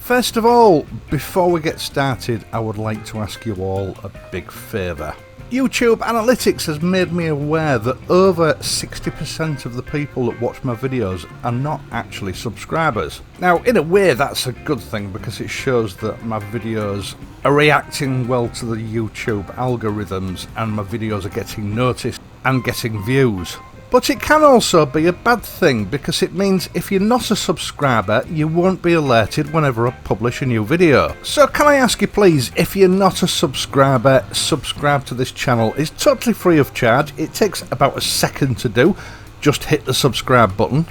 First of all, before we get started, I would like to ask you all a big favour. YouTube Analytics has made me aware that over 60% of the people that watch my videos are not actually subscribers. Now, in a way, that's a good thing because it shows that my videos are reacting well to the YouTube algorithms and my videos are getting noticed and getting views. But it can also be a bad thing because it means if you're not a subscriber, you won't be alerted whenever I publish a new video. So can I ask you please, if you're not a subscriber, subscribe to this channel. It's totally free of charge. It takes about a second to do. Just hit the subscribe button.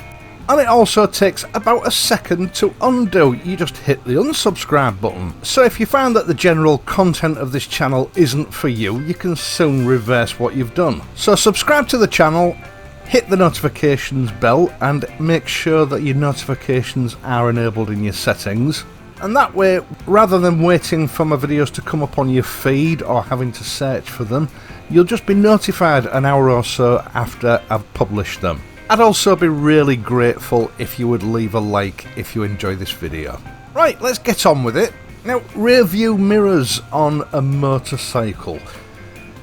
And it also takes about a second to undo. You just hit the unsubscribe button. So if you find that the general content of this channel isn't for you, you can soon reverse what you've done. So subscribe to the channel, hit the notifications bell, and make sure that your notifications are enabled in your settings. And that way, rather than waiting for my videos to come up on your feed or having to search for them, you'll just be notified an hour or so after I've published them. I'd also be really grateful if you would leave a like if you enjoy this video. Right, let's get on with it. Now, rear view mirrors on a motorcycle.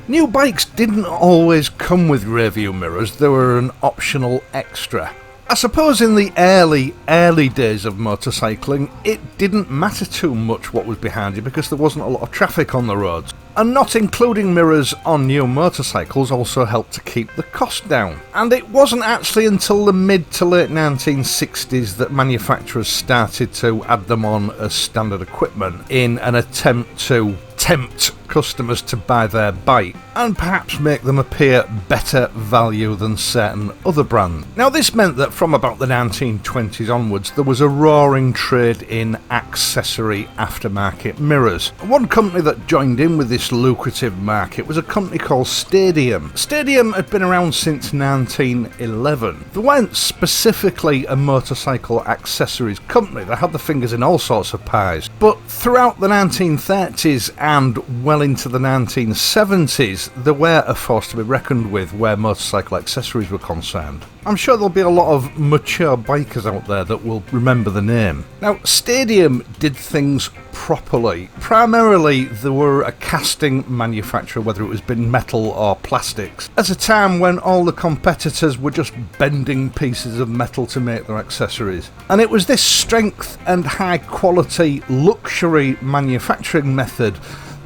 New bikes didn't always come with rear view mirrors, they were an optional extra. I suppose in the early days of motorcycling, it didn't matter too much what was behind you because there wasn't a lot of traffic on the roads. And not including mirrors on new motorcycles also helped to keep the cost down. And it wasn't actually until the mid to late 1960s that manufacturers started to add them on as standard equipment in an attempt to tempt customers to buy their bike and perhaps make them appear better value than certain other brands. Now this meant that from about the 1920s onwards there was a roaring trade in accessory aftermarket mirrors. One company that joined in with this lucrative market was a company called Stadium. Stadium had been around since 1911. They weren't specifically a motorcycle accessories company, they had their fingers in all sorts of pies, but throughout the 1930s and well into the 1970s, there were a force to be reckoned with where motorcycle accessories were concerned. I'm sure there'll be a lot of mature bikers out there that will remember the name. Now, Stadium did things properly. Primarily, they were a casting manufacturer, whether it was been metal or plastics, at a time when all the competitors were just bending pieces of metal to make their accessories. And it was this strength and high quality luxury manufacturing method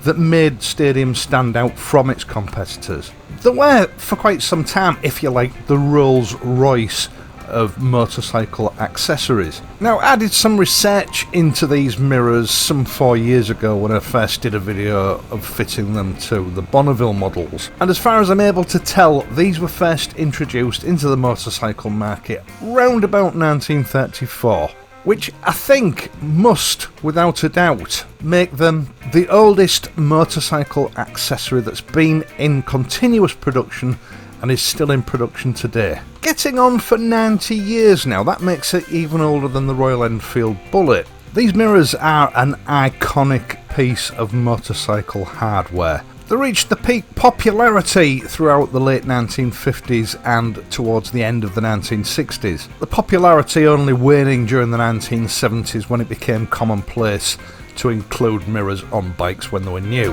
that made Stadium stand out from its competitors. They were, for quite some time, if you like, the Rolls Royce of motorcycle accessories. Now, I did some research into these mirrors some 4 years ago when I first did a video of fitting them to the Bonneville models, and as far as I'm able to tell, these were first introduced into the motorcycle market round about 1934. Which I think must, without a doubt, make them the oldest motorcycle accessory that's been in continuous production and is still in production today. Getting on for 90 years now, that makes it even older than the Royal Enfield Bullet. These mirrors are an iconic piece of motorcycle hardware. They reached the peak popularity throughout the late 1950s and towards the end of the 1960s. The popularity only waning during the 1970s when it became commonplace to include mirrors on bikes when they were new.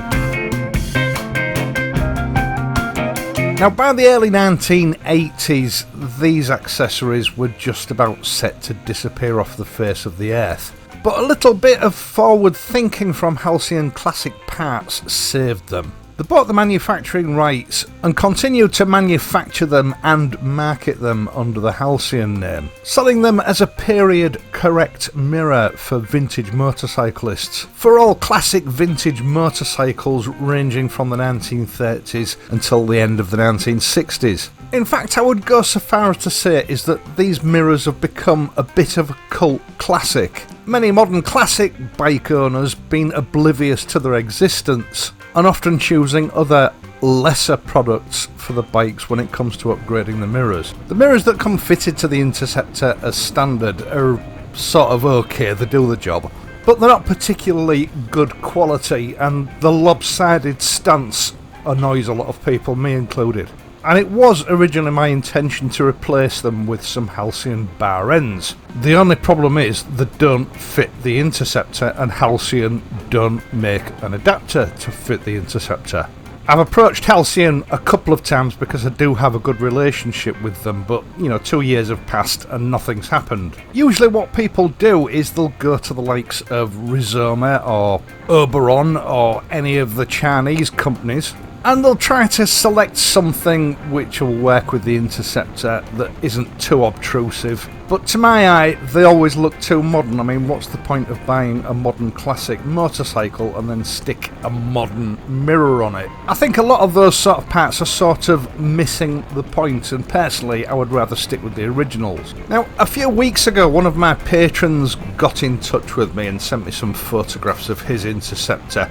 Now, by the early 1980s, these accessories were just about set to disappear off the face of the earth. But a little bit of forward thinking from HALCYON Classic Parts saved them. They bought the manufacturing rights and continued to manufacture them and market them under the HALCYON name, selling them as a period correct mirror for vintage motorcyclists for all classic vintage motorcycles ranging from the 1930s until the end of the 1960s. In fact, I would go so far as to say is that these mirrors have become a bit of a cult classic. Many modern classic bike owners being oblivious to their existence and often choosing other lesser products for the bikes when it comes to upgrading the mirrors. The mirrors that come fitted to the Interceptor as standard are sort of okay, they do the job, but they're not particularly good quality and the lopsided stance annoys a lot of people, me included. and it was originally my intention to replace them with some HALCYON bar ends. The only problem is they don't fit the Interceptor, and HALCYON don't make an adapter to fit the Interceptor. I've approached HALCYON a couple of times because I do have a good relationship with them, but 2 years have passed and nothing's happened. Usually what people do is they'll go to the likes of Rizoma or Oberon or any of the Chinese companies, and they'll try to select something which will work with the Interceptor that isn't too obtrusive. But to my eye, they always look too modern. I mean, what's the point of buying a modern classic motorcycle and then stick a modern mirror on it? I think a lot of those sort of parts are sort of missing the point, and personally, I would rather stick with the originals. Now, a few weeks ago, one of my patrons got in touch with me and sent me some photographs of his Interceptor,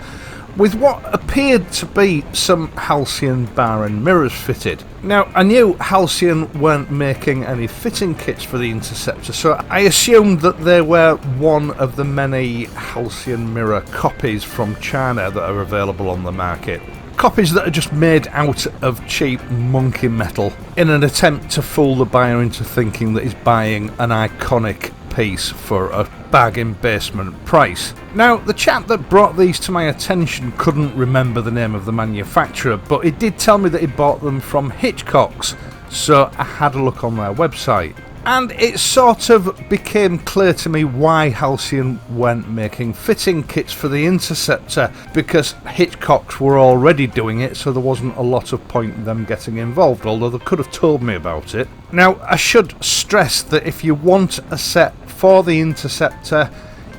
with what appeared to be some HALCYON bar and mirrors fitted. Now, I knew HALCYON weren't making any fitting kits for the Interceptor, so I assumed that they were one of the many HALCYON mirror copies from China that are available on the market. Copies that are just made out of cheap monkey metal in an attempt to fool the buyer into thinking that he's buying an iconic piece for a bargain basement price. Now, the chap that brought these to my attention couldn't remember the name of the manufacturer, but he did tell me that he bought them from Hitchcocks, so I had a look on their website. And it sort of became clear to me why HALCYON weren't making fitting kits for the Interceptor, because Hitchcocks were already doing it, so there wasn't a lot of point in them getting involved, although they could have told me about it. Now, I should stress that if you want a set for the Interceptor,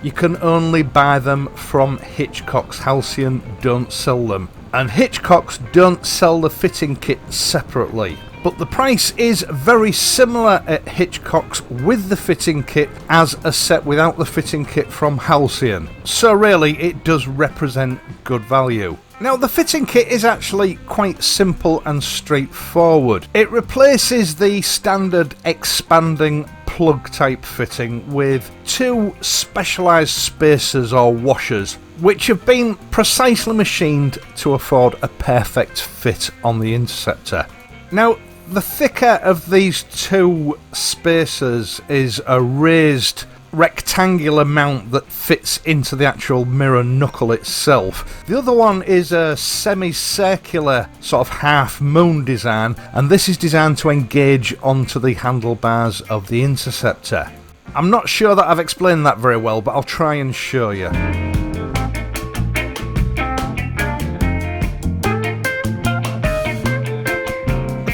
you can only buy them from Hitchcocks. HALCYON don't sell them, and Hitchcocks don't sell the fitting kit separately. But the price is very similar at Hitchcocks with the fitting kit as a set without the fitting kit from HALCYON. So really, it does represent good value. Now, the fitting kit is actually quite simple and straightforward. It replaces the standard expanding plug type fitting with two specialised spacers or washers, which have been precisely machined to afford a perfect fit on the Interceptor. Now, the thicker of these two spacers is a raised rectangular mount that fits into the actual mirror knuckle itself. The other one is a semicircular sort of half moon design, and this is designed to engage onto the handlebars of the Interceptor. I'm not sure that I've explained that very well, but I'll try and show you.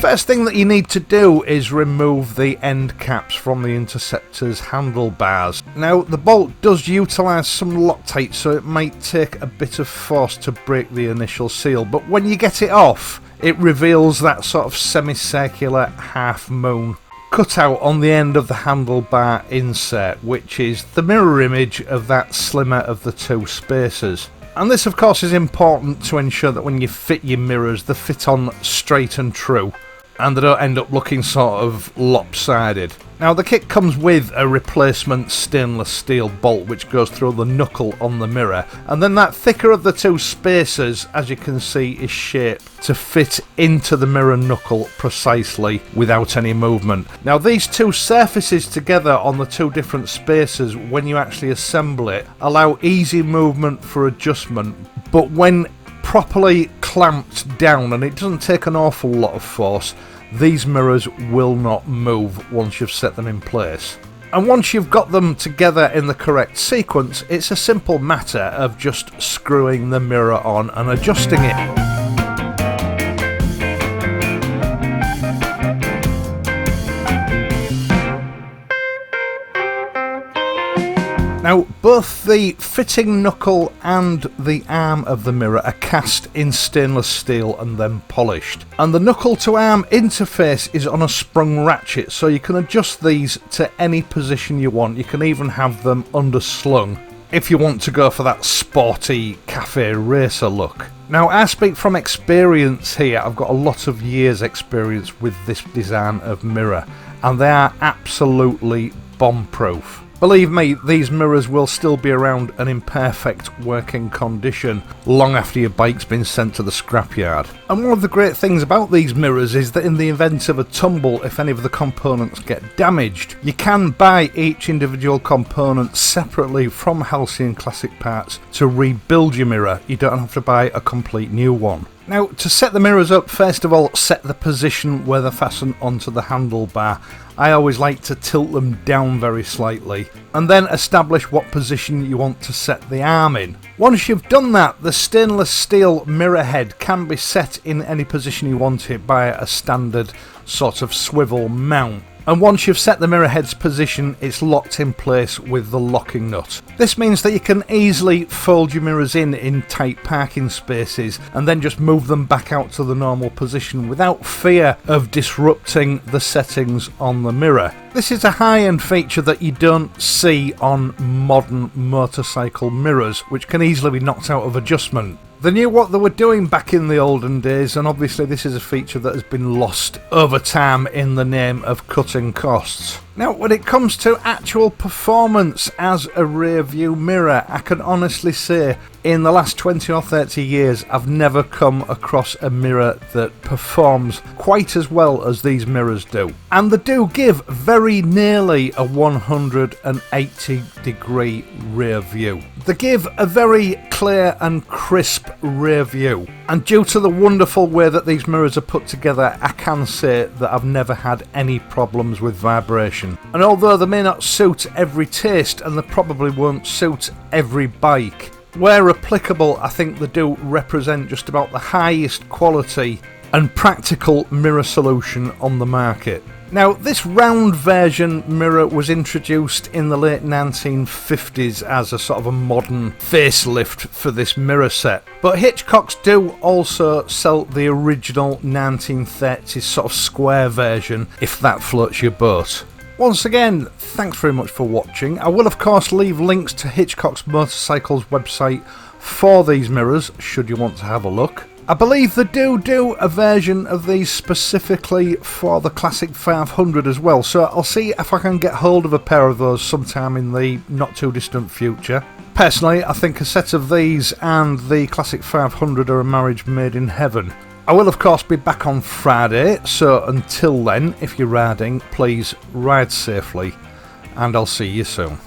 First thing that you need to do is remove the end caps from the Interceptor's handlebars. Now, the bolt does utilise some Loctite, so it might take a bit of force to break the initial seal, but when you get it off, it reveals that sort of semicircular half moon cutout on the end of the handlebar insert, which is the mirror image of that slimmer of the two spacers. And this, of course, is important to ensure that when you fit your mirrors, they fit on straight and true, and they don't end up looking sort of lopsided. Now, the kit comes with a replacement stainless steel bolt which goes through the knuckle on the mirror, and then that thicker of the two spacers, as you can see, is shaped to fit into the mirror knuckle precisely without any movement. Now, these two surfaces together on the two different spacers, when you actually assemble it, allow easy movement for adjustment, but when properly clamped down, and it doesn't take an awful lot of force, these mirrors will not move once you've set them in place. And once you've got them together in the correct sequence, it's a simple matter of just screwing the mirror on and adjusting it. Now, both the fitting knuckle and the arm of the mirror are cast in stainless steel and then polished. And the knuckle to arm interface is on a sprung ratchet, so you can adjust these to any position you want. You can even have them underslung if you want to go for that sporty cafe racer look. Now, I speak from experience here. I've got a lot of years experience with this design of mirror, and they are absolutely bomb-proof. Believe me, these mirrors will still be around and in perfect working condition long after your bike's been sent to the scrapyard. And one of the great things about these mirrors is that in the event of a tumble, if any of the components get damaged, you can buy each individual component separately from HALCYON Classic Parts to rebuild your mirror. You don't have to buy a complete new one. Now, to set the mirrors up, first of all, set the position where they're fastened onto the handlebar. I always like to tilt them down very slightly, and then establish what position you want to set the arm in. Once you've done that, the stainless steel mirror head can be set in any position you want it by a standard sort of swivel mount. And once you've set the mirror head's position, it's locked in place with the locking nut. This means that you can easily fold your mirrors in tight parking spaces and then just move them back out to the normal position without fear of disrupting the settings on the mirror. This is a high-end feature that you don't see on modern motorcycle mirrors, which can easily be knocked out of adjustment. They knew what they were doing back in the olden days, and obviously this is a feature that has been lost over time in the name of cutting costs. Now, when it comes to actual performance as a rear view mirror, I can honestly say in the last 20 or 30 years I've never come across a mirror that performs quite as well as these mirrors do. And they do give very nearly a 180 degree rear view. They give a very clear and crisp rear view. And due to the wonderful way that these mirrors are put together, I can say that I've never had any problems with vibration. And although they may not suit every taste, and they probably won't suit every bike, where applicable, I think they do represent just about the highest quality and practical mirror solution on the market. Now, this round version mirror was introduced in the late 1950s as a sort of a modern facelift for this mirror set. But Hitchcocks do also sell the original 1930s sort of square version, if that floats your boat. Once again, thanks very much for watching. I will of course leave links to Hitchcocks Motorcycles website for these mirrors, should you want to have a look. I believe they do a version of these specifically for the Classic 500 as well, so I'll see if I can get hold of a pair of those sometime in the not too distant future. Personally, I think a set of these and the Classic 500 are a marriage made in heaven. I will of course be back on Friday, so until then, if you're riding, please ride safely, and I'll see you soon.